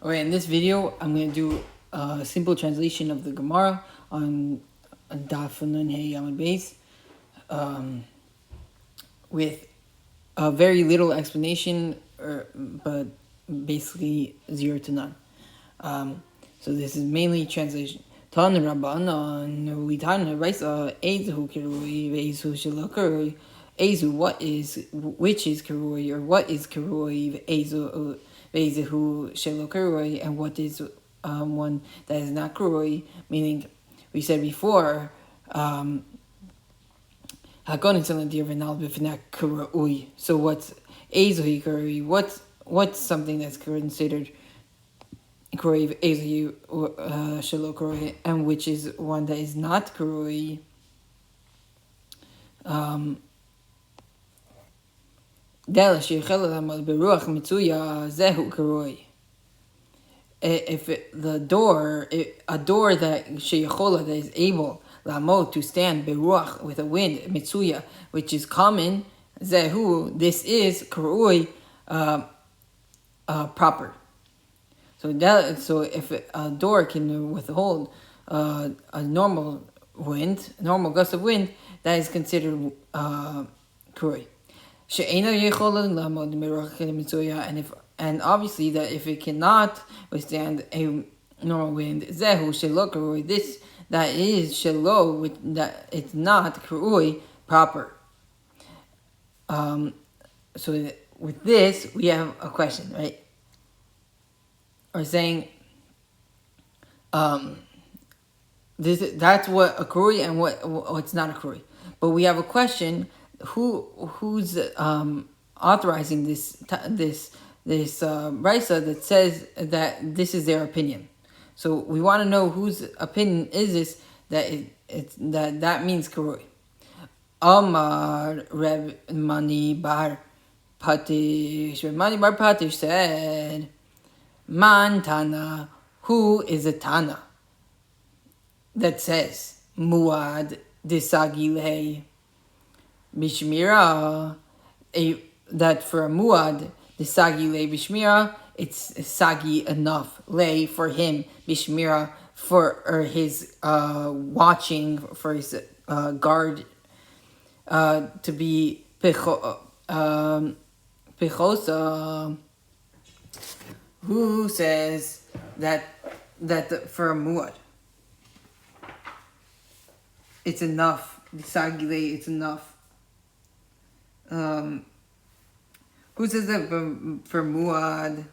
Alright, in this video, I'm going to do a simple translation of the Gemara on Daf Nun Hey Amud Beis, with a very little explanation, but basically 0 to none. So this is mainly translation. Tan Rabbanan, we tan Raisa, Ezu Kirui, Ezu Shalakari, Ezu, which is Kirui, or what is Kirui, Ezu, Ezu Shalakari, and what is one that is not Kirui, meaning, we said before, so what's Ezu Kirui, what's something that's considered Kuroi Ezu Shelo Kuroi, and which is one that is not Kuroi. If a door that sheyechola, that is able lamod, to stand beruach, with a wind, mitzuya, which is common, zehu, this is kuroi, proper. So if a door can withhold a normal wind, normal gust of wind, that is considered kuroi. And obviously that if it cannot withstand a normal wind, zehu shelo kuroi, this that is shelo, that it's not kuroi, proper. So with this we have a question, right? Or saying, that's what a kurui and what's not a kurui. But we have a question: who's authorizing this brisa that says that this is their opinion? So we want to know whose opinion is this that means kurui. Amar Reb Mani Bar Patish. Reb Mani Bar Patish said, Man Tana, who is a Tana that says Muad Disagile Bishmira, that for a Muad Disagile Bishmira, it's Sagi enough, lay for him, Bishmira, for his watching, for his guard, to be Pechosa. Who says that for a muad it's enough? The sagile, it's enough. Who says that for muad?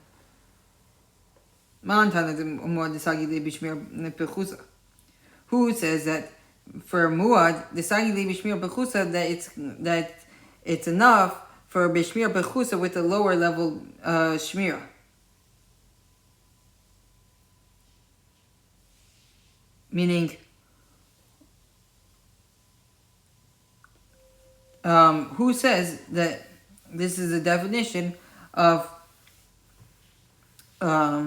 Who says that for muad the sagile bishmir bechusa, that it's enough for bishmir bechusa with a lower level shmira? Meaning, who says that this is a definition of Kurui?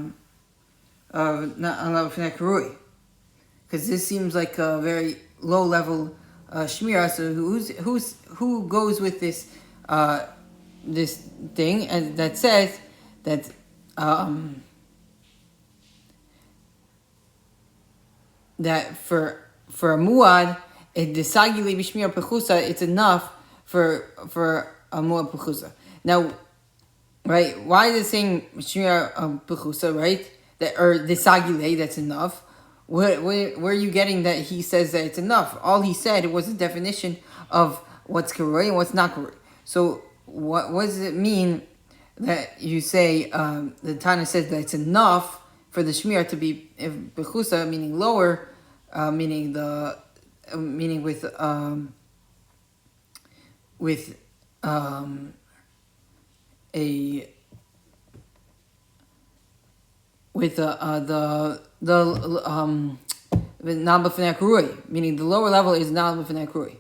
Because this seems like a very low level shmira. So who goes with this this thing and that says that that for a muad, desagile b'shmir pechusa, it's enough for a muad pechusa. Now, right? Why is it saying b'shmir pechusa, right? That, or desagile, that's enough. Where are you getting that he says that it's enough? All he said was a definition of what's karoi and what's not karoi. So what does it mean that you say the Tana says that it's enough for the shmir to be bechusa, meaning lower, meaning with not b'fnei kurui, meaning the lower level is not b'fnei kurui.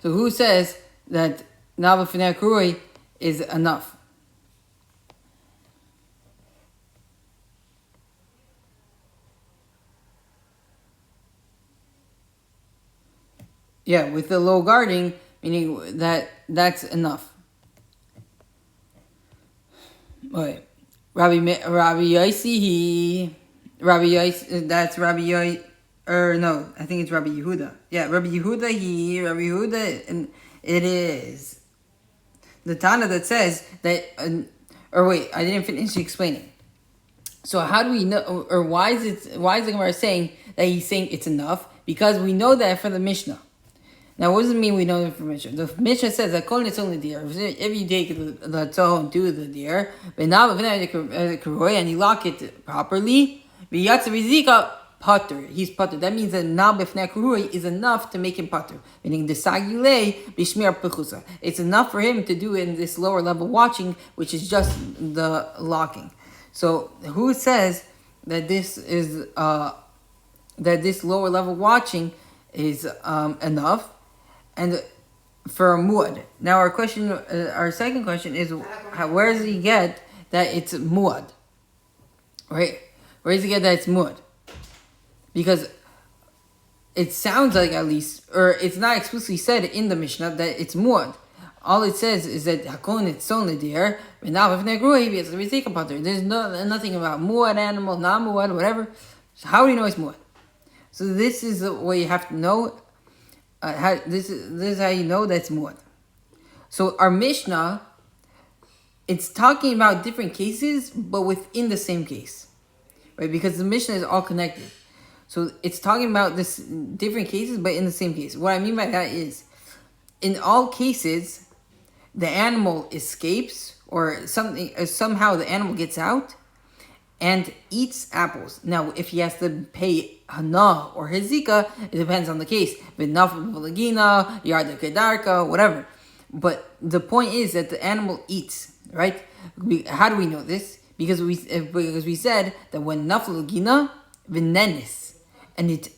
So who says that not b'fnei kurui is enough? Yeah, with the low guarding, meaning that's enough. Wait, Rabbi Yossi, Rabbi Yossi, that's Rabbi Yossi, or no, I think it's Rabbi Yehuda. Yeah, Rabbi Yehuda, and it is the Tana that says that, or wait, I didn't finish explaining. So how do we know, or why is the Gemara saying that he's saying it's enough? Because we know that from the Mishnah. Now, what does it mean we know the information? The Mishnah says that kol nitzon deer. If you take the tzon to the deer, and you lock it properly, putter. He's putter. That means that now b'fnei kurui is enough to make him putter. Meaning the sagilei b'shmir pechusa. It's enough for him to do in this lower level watching, which is just the locking. So who says that this is that this lower level watching is enough? And for a muad. Now our second question is, where does he get that it's muad? Right? Where does he get that it's muad? Because it sounds like, at least, or it's not explicitly said in the Mishnah that it's muad. All it says is that hakon it's only there. There's nothing about muad animal, not muad, whatever. So how do you know it's muad? So this is what you have to know. This is how you know that's muad. So our Mishnah, it's talking about different cases, but within the same case, right? Because the Mishnah is all connected. So it's talking about this different cases, but in the same case. What I mean by that is, in all cases, the animal escapes, or somehow the animal gets out and eats apples. Now, if he has to pay hana or hezika, it depends on the case. V'naf yarda kedarka, whatever. But the point is that the animal eats, right? How do we know this? Because we said that when nafal gina v'nenis, and it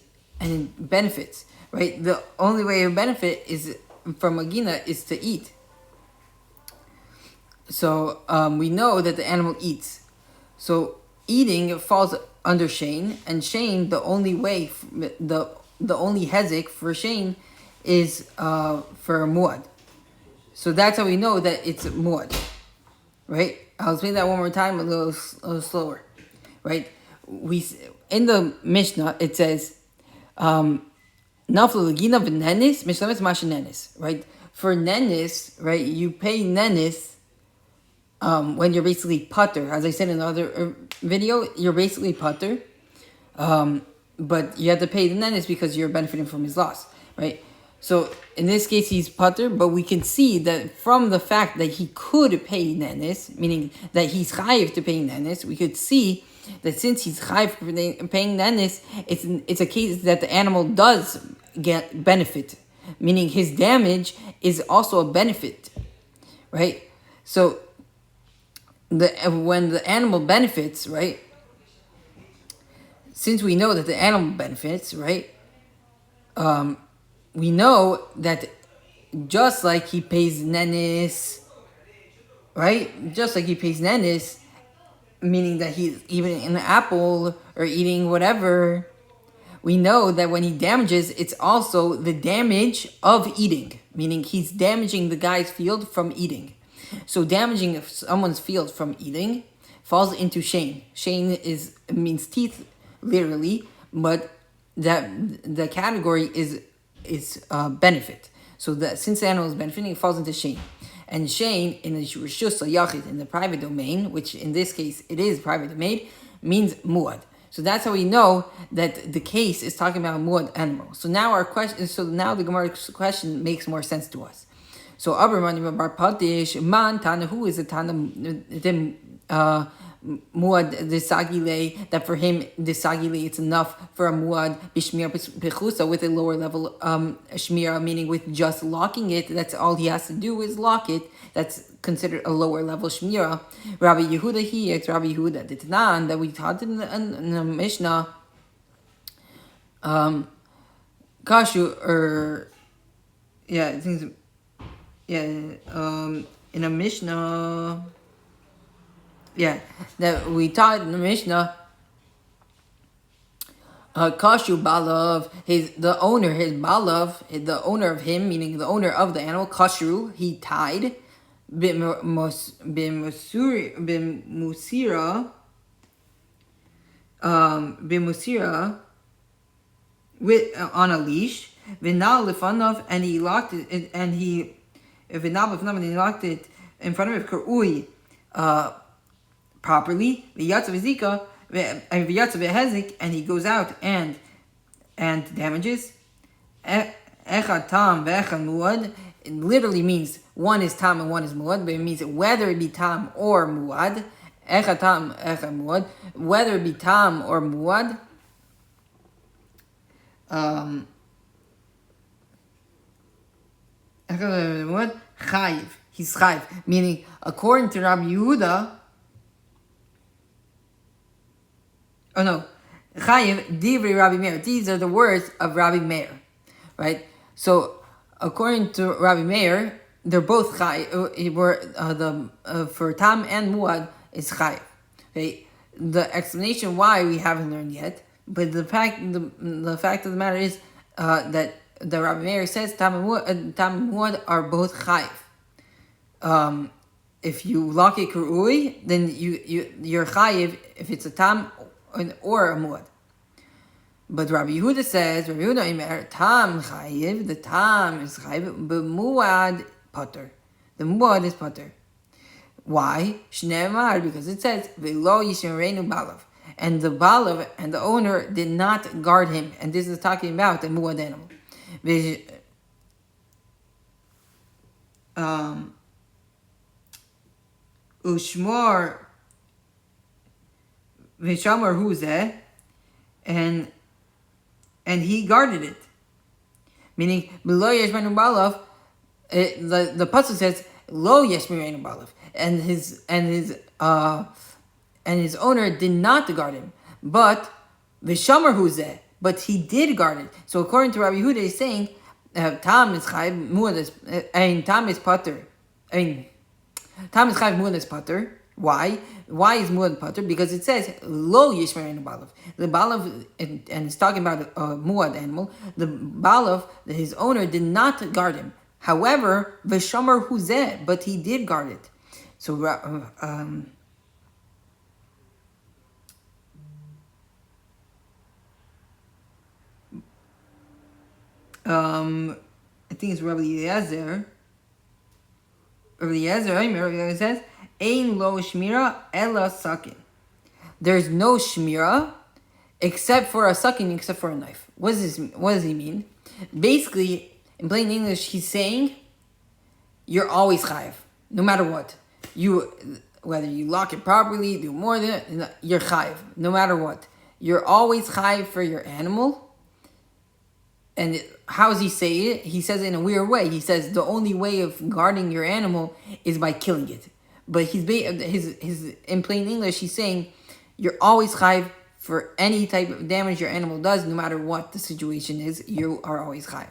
benefits, right? The only way of benefit is from a gina is to eat. So we know that the animal eats. So eating falls under Shane, and Shane, the only way, the only hezek for Shane is for muad. So that's how we know that it's muad, right? I'll explain that one more time, a little slower, right? In the Mishnah it says, naflu legina v'nenis mishlamis masha nenis, right? For nenis, right, you pay nenis. When you're basically putter, as I said in another video, you're basically putter, but you have to pay the nenis because you're benefiting from his loss, right? So in this case, he's putter, but we can see that from the fact that he could pay nenis, meaning that he's chayiv to pay nenis, we could see that since he's chayiv for paying nenis, it's a case that the animal does get benefit, meaning his damage is also a benefit, right? So when the animal benefits, right? Since we know that the animal benefits, right? We know that just like he pays nenis, right? Just like he pays nenis, meaning that he's eating an apple or eating whatever, we know that when he damages, it's also the damage of eating, meaning he's damaging the guy's field from eating. So damaging someone's field from eating falls into Shane. Shane means teeth, literally, but that the category is benefit. So that since the animal is benefiting, it falls into Shane. And Shane in the Rishus Yachid, in the private domain, which in this case it is private domain, means muad. So that's how we know that the case is talking about a muad animal. So now the Gemara's question makes more sense to us. So Abraham bar Patish man Tana, who is the Tana muad the sagile, that for him the sagile it's enough for a muad bishmir pechusa with a lower level shmira, meaning with just locking it, that's all he has to do is lock it. That's considered a lower level shmira. Rabbi Yehuda it's Rabbi Yehuda the Tanan that we taught in the Mishnah. Kashu I think. In a Mishnah, that we taught in the Mishnah, Kashu balav, the owner, his balav, the owner of him, meaning the owner of the animal, kashu, he tied, bimusira, with on a leash, vinal lifanav, and he locked it, and he vinal lifanav, and he locked it in front of it, kurui, properly, v'yatzav v'zika, v'yatzav v'hezik, and he goes out and damages. Echad tam v'echad muad. It literally means one is tam and one is muad, but it means whether it be tam or muad. Echad tam echad muad. Whether it be tam or muad. Echad muad chayiv. He's chayiv, meaning according to Rabbi Yehuda. Oh no, chayiv divrei Rabbi Meir. These are the words of Rabbi Meir, right? So according to Rabbi Meir, they're both chayiv. For tam and muad is chayiv. Okay, the explanation why we haven't learned yet, but the fact of the matter is that the Rabbi Meir says tam and muad are both chayiv. If you lock it kurui, then you're chayiv if it's a tam or a muad. But Rabbi Yehuda says, Rabbi Yehuda Imer, tam chayiv, the tam is chayiv, but muad pater. The muad is pater. Why? Shneimar, because it says, v'lo yishereinu balav. And the balav and the owner did not guard him. And this is talking about the muad animal. Ushmor v'shamar huzeh, and he guarded it. Meaning, below yeshmanu balav, the pasuk says lo yeshmanu balav, and his owner did not guard him, but v'shamar huzeh, but he did guard it. So according to Rabbi Yehuda, he's saying tam is chayv, muad is, tam is pater. Tam is chayv, muad is pater. Why? Why is muad pater? Because it says lo yishmereinu balav. The balav, and it's talking about a muad animal. The balav, his owner did not guard him. However, v'shamar huzeh, but he did guard it. So I think it's Rabbi Eliezer. Rabbi Eliezer says, Ein lo shmira ela sakin. There's no shmira except for a sakin, except for a knife. What does he mean? Basically, in plain English, he's saying you're always chayiv, no matter what. Whether you lock it properly, do more than it, you're chayiv, no matter what. You're always chayiv for your animal. And how does he say it? He says it in a weird way. He says the only way of guarding your animal is by killing it. But his in plain English, he's saying you're always chayiv for any type of damage your animal does, no matter what the situation is. You are always chayiv.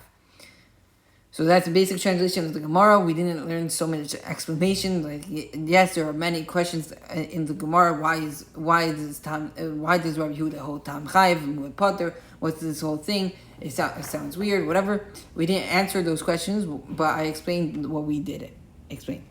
So that's the basic translation of the Gemara. We didn't learn so much explanation. Like, yes, there are many questions in the Gemara. Why does Rabbi Yehuda hold tam chayiv with pater? What's this whole thing? It sounds weird. Whatever. We didn't answer those questions, but I explained what we did. Explain.